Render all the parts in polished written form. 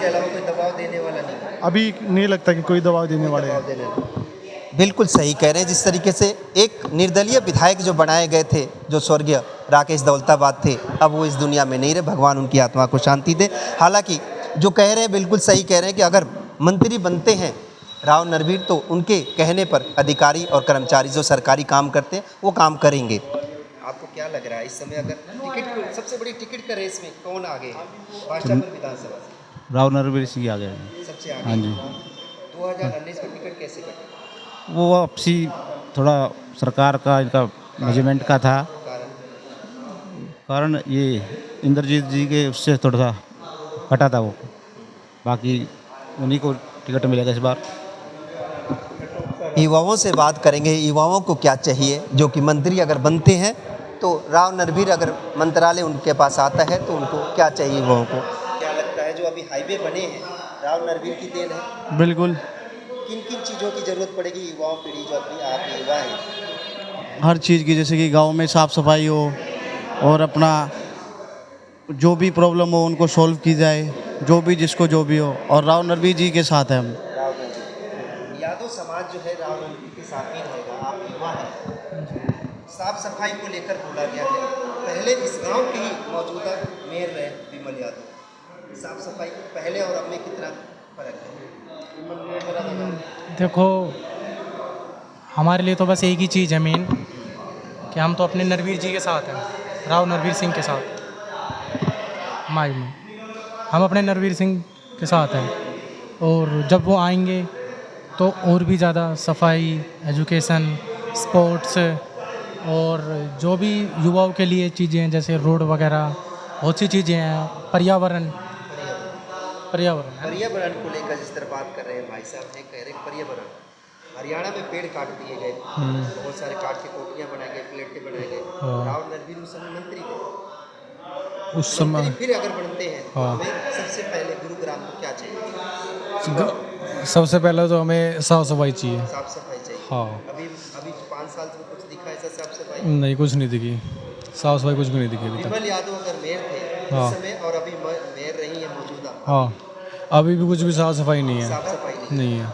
इसके अलावा कोई दबाव देने वाला नहीं, अभी नहीं लगता कि कोई दबाव देने वाले दबाव हैं। देने वाला। बिल्कुल सही कह रहे हैं। जिस तरीके से एक निर्दलीय विधायक जो बनाए गए थे, जो स्वर्गीय राकेश दौलताबाद थे, अब वो इस दुनिया में नहीं रहे, भगवान उनकी आत्मा को शांति दे। हालांकि जो कह रहे हैं बिल्कुल सही कह रहे हैं कि अगर मंत्री बनते हैं राव नरवीर तो उनके कहने पर अधिकारी और कर्मचारी जो सरकारी काम करते हैं वो काम करेंगे। आपको क्या लग रहा है इस समय अगर टिकट, सबसे बड़ी टिकट का रेस में कौन आगे है बादशाहपुर विधानसभा से? राव नरवीर सिंह आ गए। सबसे आगे। हाँ जी। 2019 में टिकट कैसे कटे? वो आपसी थोड़ा सरकार का इनका मैनेजमेंट का था, कारण ये इंद्रजीत जी के उससे थोड़ा सा कटा था वो, बाकी उन्हीं को टिकट मिलेगा इस बार। युवाओं से बात करेंगे, युवाओं को क्या चाहिए जो कि मंत्री अगर बनते हैं तो राव नरवीर अगर मंत्रालय उनके पास आता है तो उनको क्या चाहिए युवाओं को? क्या लगता है जो अभी हाईवे बने हैं राव नरवीर की देन है? बिल्कुल, किन किन चीज़ों की ज़रूरत पड़ेगी युवाओं पीढ़ी जो अपनी आप युवा हैं? हर चीज़ की, जैसे कि गांव में साफ़ सफाई हो और अपना जो भी प्रॉब्लम हो उनको सॉल्व की जाए, जो भी जिसको जो भी हो, और राव नरवीर जी के साथ है हम। राव नरवीर, यादव समाज जो है राव नरवीर के साथ ही रहेगा। आप युवा हैं, साफ सफाई को लेकर बोला गया है, पहले इस गांव के ही मौजूदा मेयर रहे विमल यादव, साफ सफाई पहले और अब में कितना फर्क है? देखो, हमारे लिए तो बस एक ही चीज़ है मेन, कि हम तो अपने नरवीर जी के साथ हैं, राव नरवीर सिंह के साथ। माई में हम अपने नरवीर सिंह के साथ हैं, और जब वो आएंगे तो और भी ज़्यादा सफाई, एजुकेशन, स्पोर्ट्स और जो भी युवाओं के लिए चीज़ें हैं जैसे रोड वगैरह, बहुत सी चीज़ें हैं, पर्यावरण पर्यावरण को लेकर जिस तरह बात कर रहे हैं भाई साहब ने, कह रहे पर्यावरण, हरियाणा में पेड़ काट दिए गए, बहुत सारे काट के कोठियाँ बनाए गए, प्लेटें बनाए गए। राव नरवीर उस समय मंत्री थे, उस समय फिर अगर बनते हैं तो हमें सबसे पहले गुरुग्राम को क्या चाहिए? सबसे पहले तो हमें साफ़ सफाई चाहिए। साफ सफाई चाहिए। हाँ, अभी अभी 5 साल से कुछ दिखा ऐसा साफ सफाई? नहीं, कुछ नहीं दिखी, साफ़ सफाई कुछ भी नहीं दिखी अभी तक। विमल यादव अगर मेयर थे हाँ। उस समय और अभी मेयर रही है मौजूदा, हाँ, अभी भी कुछ भी साफ़ सफाई नहीं है। साफ सफाई नहीं है।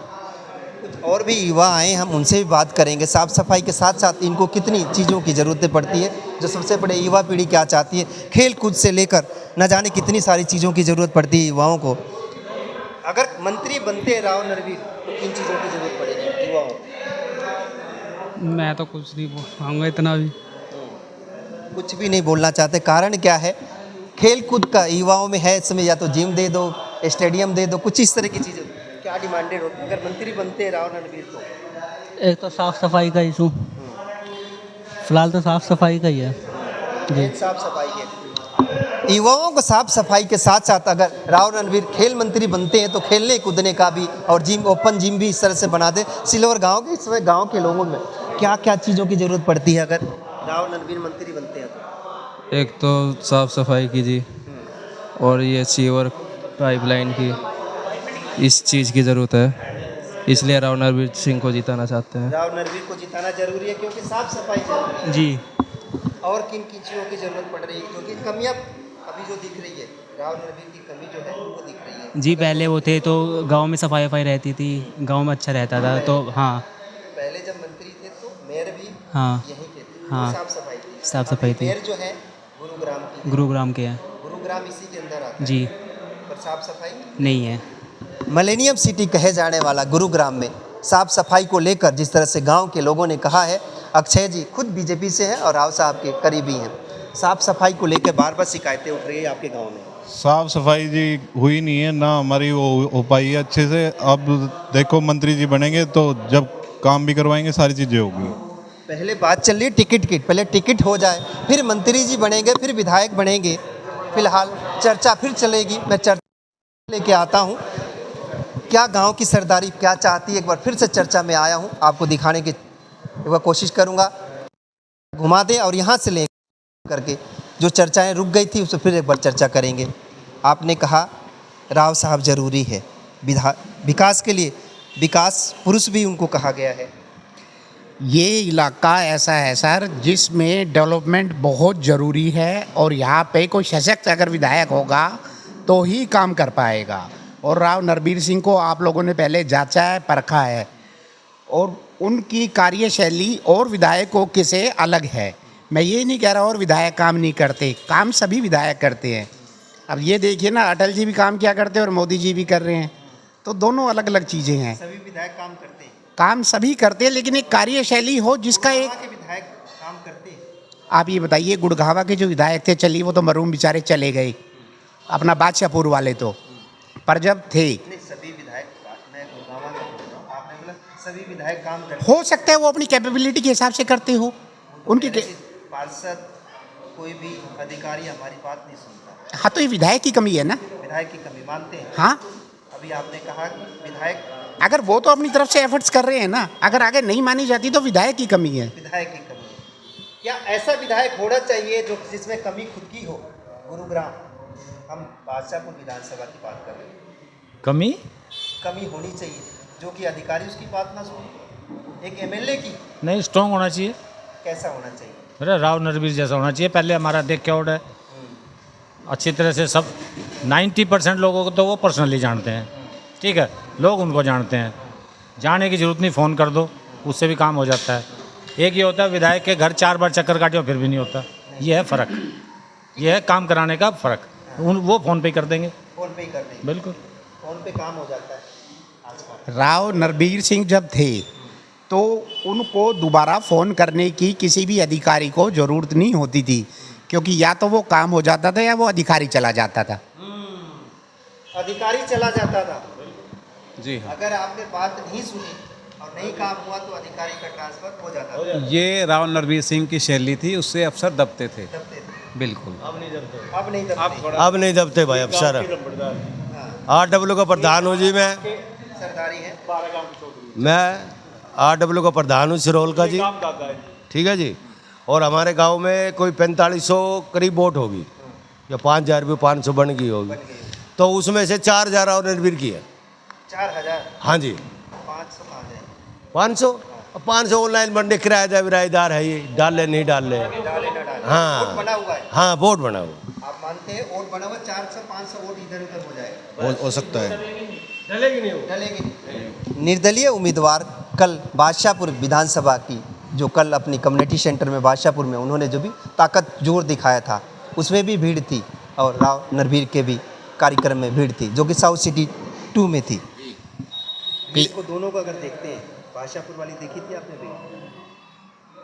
कुछ और भी युवा आए, हम उनसे भी बात करेंगे। साफ सफाई के साथ साथ इनको कितनी चीज़ों की ज़रूरतें पड़ती है, जो सबसे बड़े युवा पीढ़ी क्या चाहती है, खेल कूद से लेकर न जाने कितनी सारी चीज़ों की ज़रूरत पड़ती है युवाओं को। अगर मंत्री बनते हैं राव नरवीर तो किन चीज़ों की ज़रूरत पड़ेगी युवाओं को? मैं तो कुछ नहीं बोल पाऊँगा इतना भी। कुछ भी नहीं बोलना चाहते, कारण क्या है? खेल कूद का युवाओं में है इस समय, या तो जिम दे दो, स्टेडियम दे दो, कुछ इस तरह की चीज़ें क्या डिमांडेड होती है अगर मंत्री बनते हैं राव नरवीर तो? एक तो साफ़ सफाई का इशू, फिलहाल तो साफ़ सफाई का ही है जी। साफ सफाई के युवाओं को साफ सफाई के साथ साथ अगर राव नरवीर खेल मंत्री बनते हैं तो खेलने कूदने का भी, और जिम, ओपन जिम भी इस तरह से बना दे। सिल्वर गांव के, इस समय गांव के लोगों में क्या क्या चीज़ों की ज़रूरत पड़ती है अगर राव नरवीर मंत्री बनते हैं तो? एक तो साफ़ सफाई की जी, और ये सीवर पाइपलाइन की, इस चीज़ की ज़रूरत है, इसलिए राव नरवीर सिंह को जिताना चाहते हैं। राव नरवीर को जिताना जरूरी है क्योंकि साफ सफाई जरूरी है। जी। और किन किन चीज़ों की ज़रूरत पड़ रही है क्योंकि कमियाँ अभी जो दिख रही है, राव नरवीर की कमी जो है वो दिख रही है? जी, पहले वो थे तो गांव में सफाई वफाई रहती थी, गांव में अच्छा रहता था, तो हाँ। पहले जब मंत्री थे तो मेयर भी हाँ। यहीं के थे, हाँ। साफ सफाई थी। साफ सफाई थी। मेयर जो है गुरुग्राम की, गुरुग्राम के हैं गुरुग्राम इसी के अंदर आता है जी। पर साफ सफाई नहीं है। मिलेनियम सिटी कहे जाने वाला गुरुग्राम में साफ सफाई को लेकर जिस तरह से गांव के लोगों ने कहा है, अक्षय जी खुद बीजेपी से हैं और राव साहब के करीबी हैं, साफ सफाई को लेकर बार बार शिकायतें उठ रही है आपके गांव में। साफ सफाई जी हुई नहीं है ना, हमारी वो हो पाई है अच्छे से। अब देखो मंत्री जी बनेंगे तो जब काम भी करवाएंगे सारी चीज़ें होगी। पहले बात चल रही है टिकट की, पहले टिकट हो जाए, फिर मंत्री जी बनेंगे, फिर विधायक बनेंगे, फिलहाल चर्चा फिर चलेगी। मैं चर्चा लेके आता हूँ, क्या गांव की सरदारी क्या चाहती है, एक बार फिर से चर्चा में आया हूँ आपको दिखाने की एक बार कोशिश करूँगा, घुमा दे और यहाँ से ले करके जो चर्चाएं रुक गई थी उससे फिर एक बार चर्चा करेंगे। आपने कहा राव साहब ज़रूरी है विकास के लिए, विकास पुरुष भी उनको कहा गया है। ये इलाका ऐसा है सर जिसमें डेवलपमेंट बहुत ज़रूरी है, और यहाँ पे कोई सशक्त अगर विधायक होगा तो ही काम कर पाएगा। और राव नरबीर सिंह को आप लोगों ने पहले जांचा है, परखा है, और उनकी कार्यशैली और विधायकों के से अलग है। मैं ये नहीं कह रहा और विधायक काम नहीं करते, काम सभी विधायक करते हैं। अब ये देखिए ना, अटल जी भी काम किया करते हैं और मोदी जी भी कर रहे हैं, तो दोनों अलग अलग चीज़ें हैं। सभी विधायक काम करते हैं, काम सभी करते हैं, लेकिन एक कार्यशैली हो जिसका एक, वहाँ के विधायक काम करते हैं। आप ये बताइए, गुड़गावा के जो विधायक थे, चलिए वो तो मरूम बेचारे चले गए, अपना बादशाहपुर वाले तो, पर जब थे, नहीं सभी विधायक, मैं गुड़गांव का बोल रहा हूँ, आपने बोला सभी विधायक काम करते हो सकता है वो अपनी कैपेबिलिटी के हिसाब से करते हो, उनकी हैं। पार्षद कोई भी अधिकारी हमारी बात नहीं सुनता, हाँ, तो ये विधायक की कमी है ना। विधायक की कमी मानते हैं। हाँ, अभी आपने कहा कि विधायक, अगर वो तो अपनी तरफ से एफर्ट्स कर रहे हैं ना, अगर आगे नहीं मानी जाती तो विधायक की कमी है। विधायक की कमी है। क्या ऐसा विधायक होना चाहिए जो जिसमें कमी खुद की हो? गुरुग्राम, हम बादशाहपुर विधानसभा की बात कर रहे हैं, कमी होनी चाहिए जो कि अधिकारी उसकी बात ना सुने। एक एमएलए की नहीं, स्ट्रॉन्ग होना चाहिए। कैसा होना चाहिए? अरे राव नरवीर जैसा होना चाहिए। पहले हमारा देख के आउट है, अच्छी तरह से सब 90% लोगों को तो वो पर्सनली जानते हैं, ठीक है, लोग उनको जानते हैं, जाने की ज़रूरत नहीं, फ़ोन कर दो उससे भी काम हो जाता है। एक ये होता है विधायक के घर 4 बार चक्कर काटे फिर भी नहीं होता, ये है फ़र्क, ये है काम कराने का फ़र्क। वो फ़ोन पे कर देंगे, फोन पे ही कर देंगे, बिल्कुल फोन पे काम हो जाता है आजकल। राव नरबीर सिंह जब थे तो उनको दोबारा फ़ोन करने की किसी भी अधिकारी को ज़रूरत नहीं होती थी, क्योंकि या तो वो काम हो जाता था या वो अधिकारी चला जाता था। अधिकारी चला जाता था। जी हाँ, अगर आपने बात नहीं सुनी और नहीं काम हुआ तो अधिकारी का ट्रांसफर हो जाता था। ये राव नरबीर सिंह की शैली थी, उससे अफसर दबते थे। दबते थे। बिल्कुल। अब नहीं दबते। अब नहीं दबते भाई अफसर। RW का प्रधान हूँ जी मैं सरदारी है। मैं RW का प्रधान हूँ सिरोल का जी, ठीक है जी। और हमारे गांव में कोई 4500 करीब वोट होगी या 5000 भी 500 बन गई होगी, तो उसमें से 4000 और नरबीर की है। 4000? हाँ जी। 500 कहाँ जाए? 500 ऑनलाइन बनने किराएदार है, ये डाल ले नहीं डाल ले। डाले ना डाले। हाँ वोट बना हुआ है। हाँ, वोट बना हुआ। आप मानते हैं वोट बना हुआ, 400-500 वोट इधर उधर हो जाएगा? हो सकता है। डलेगी नहीं। निर्दलीय उम्मीदवार कल बादशाहपुर विधानसभा की, जो कल अपनी कम्युनिटी सेंटर में बादशाहपुर में उन्होंने जो भी ताकत जोर दिखाया था, उसमें भी भीड़ थी, और राव नरबीर के भी कार्यक्रम में भीड़ थी, जो कि साउथ सिटी 2 में थी। इसको दोनों को अगर देखते हैं, बादशाहपुर वाली देखी थी आपने भी?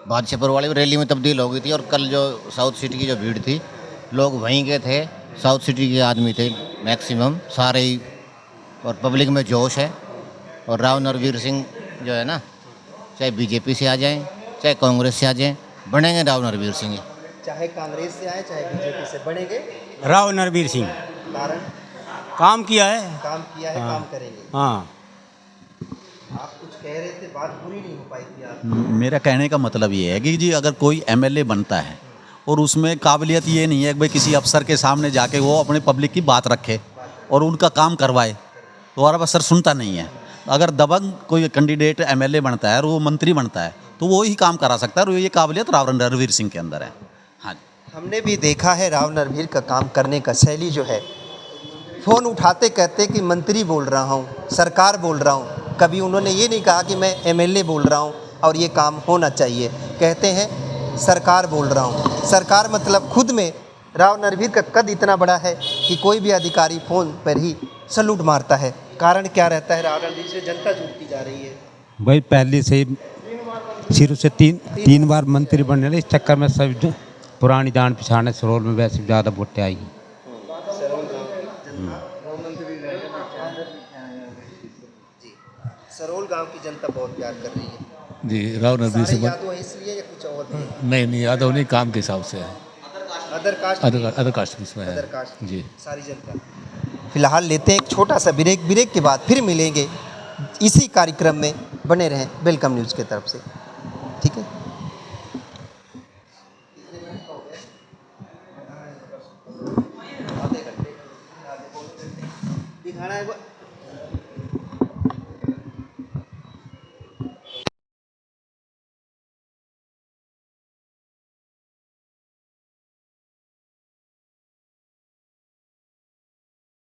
बादशाहपुर वाली रैली में तब्दील हो गई थी, और कल जो साउथ सिटी की जो भीड़ थी, लोग वहीं के थे, साउथ सिटी के आदमी थे मैक्सिमम सारे ही, और पब्लिक में जोश है। और राव नरबीर सिंह जो है ना, चाहे बीजेपी से आ जाएं, चाहे कांग्रेस से आ जाएं, बनेंगे राव नरबीर सिंह। चाहे कांग्रेस से आए चाहे बीजेपी से, बनेंगे राव नरबीर सिंह। कारण काम किया है। काम किया है, काम करेंगे। हाँ, आप कुछ कह रहे थे, बात पूरी नहीं हो पाई थी आप। मेरा कहने का मतलब ये है कि जी अगर कोई एमएलए बनता है और उसमें काबिलियत ये नहीं है कि भाई किसी अफसर के सामने जाके वो अपने पब्लिक की बात रखे और उनका काम करवाए, तो और अफसर सुनता नहीं है। अगर दबंग कोई कैंडिडेट एमएलए बनता है और वो मंत्री बनता है तो वो ही काम करा सकता है, और ये काबिलियत राव नरबीर सिंह के अंदर है। हाँ, हमने भी देखा है राव नरबीर का काम करने का शैली जो है, फ़ोन उठाते कहते कि मंत्री बोल रहा हूँ, सरकार बोल रहा हूँ। कभी उन्होंने ये नहीं कहा कि मैं एमएलए बोल रहा हूँ और ये काम होना चाहिए, कहते हैं सरकार बोल रहा हूँ। सरकार मतलब खुद में राव नरबीर का कद इतना बड़ा है कि कोई भी अधिकारी फ़ोन पर ही सलूट मारता है। कारण क्या रहता है? राव नरबीर से जनता जुड़ती जा रही है। भाई पहले से ही शुरू से तीन बार मंत्री बनने लगे, इस चक्कर में सब पुरानी जान पिछाड़ने सरोल में वैसे ज़्यादा वोटें आई। सरोल गांव की जनता बहुत प्यार कर रही है जी। राव नरबीर सारे सिंह यादव है इसलिए या कुछ और भी? नहीं, यादव नहीं, काम के हिसाब से है। अदर कास्ट इसमें है। अदर कास्ट जी। सारी जनता। फिलहाल लेते हैं एक छोटा सा ब्रेक के बाद फिर मिलेंगे इसी कार्यक्रम में। बने रहें वेलकम न्यूज़ की तरफ से, ठीक है। आधे घंटे दिखाना है